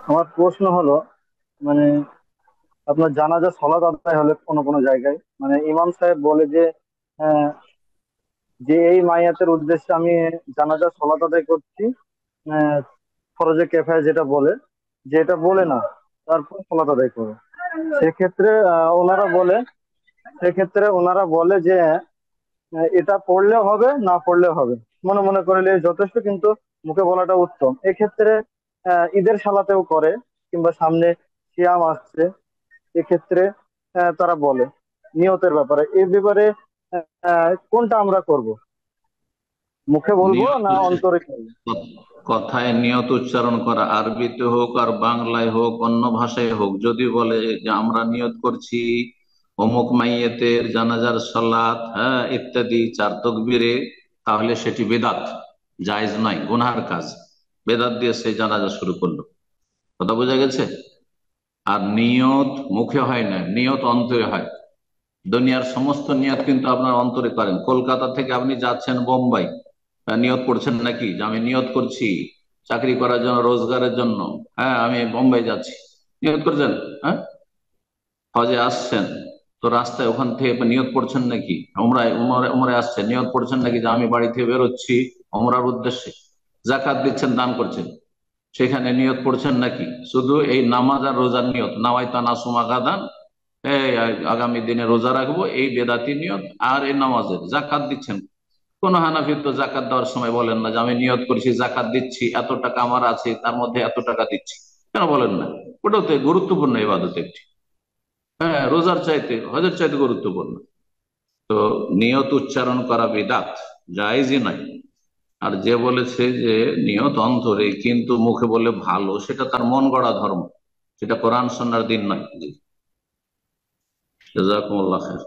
আমার প্রশ্ন হলো, মানে আপনার জানাজা সলাত আদায় হলে কোনো কোনো জায়গায় মানে ইমাম সাহেব বলে যে আহ, যে এই মাইয়াতের উদ্দেশ্যে আমি জানাজা সলাত আদায় করছি, আহ, ফরজে কেফায় যেটা বলে, যে এটা বলে না তারপর সলাত আদায় করো। সেক্ষেত্রে ওনারা বলে যে এটা পড়লেও হবে না পড়লেও হবে, মনে মনে করলে যথেষ্ট, কিন্তু মুখে বলাটা উত্তম। এক্ষেত্রে ঈদের সালাতেও করে, কিংবা সামনে সিয়াম আসছে, এক্ষেত্রে তারা বলে নিয়তের ব্যাপারে, এই ব্যাপারে কোনটা আমরা করব, মুখে বলবো নিয়ত না অন্তরে করবো? কথায় নিয়ত উচ্চারণ করা, আরবিতে হোক আর বাংলায় হোক অন্য ভাষায় হোক, যদি বলে যে আমরা নিয়ত করছি অমুক মাইয়েতের জানাজার সালাত, হ্যাঁ ইত্যাদি চার তকবীরে, তাহলে সেটি বেদাত, জায়েজ নয়, গুনহার কাজ। বেদাত দিয়ে সে জানাজা শুরু করলো। কথা বোঝা গেছে? আর নিয়ত মুখে হয় না, নিয়ত অন্তরে হয়। দুনিয়ার সমস্ত নিয়ত কিন্তু আপনার অন্তরে করেন। কলকাতা থেকে আপনি যাচ্ছেন বোম্বাই, নিয়ত করছেন নাকি যে আমি নিয়ত করছি চাকরি করার জন্য, রোজগারের জন্য, হ্যাঁ আমি বোম্বাই যাচ্ছি, নিয়ত করছেন? হ্যাঁ, হজে আসছেন, তো রাস্তায় ওখান থেকে নিয়ত করছেন নাকি? উমরায় উমরে উমরে আসছেন, নিয়ত করছেন নাকি যে আমি বাড়ি থেকে বেরোচ্ছি উমরার উদ্দেশ্যে? জাকাত দিচ্ছেন, দান করছেন, সেখানে নিয়ত পড়ছেন নাকি? শুধু এই নামাজ আর রোজার নিয়ত, নাওয়াইতা নাসুমা গাদান, এই আগামী দিনে রোজা রাখবো, এই বেদাতি নিয়ত। আর এই নামাজের জাকাত দিচ্ছেন, কোন হানাফি তো জাকাত দেওয়ার সময় বলেন না যে আমি নিয়ত করছি জাকাত দিচ্ছি, এত টাকা আমার আছে তার মধ্যে এত টাকা দিচ্ছি, কেন বলেন না? ওটাও তো গুরুত্বপূর্ণ ইবাদত একটি। হ্যাঁ, রোজার চাইতে হজের চাইতে গুরুত্বপূর্ণ। তো নিয়ত উচ্চারণ করা বিদাত, জায়েজই নাই। আর যে বলেছে যে নিয়ত অন্তরে কিন্তু মুখে বলে ভালো, সেটা তার মন গড়া ধর্ম, সেটা কোরআন সুন্নাহর দিন নয়। জি, জাযাকুমুল্লাহ খাইর।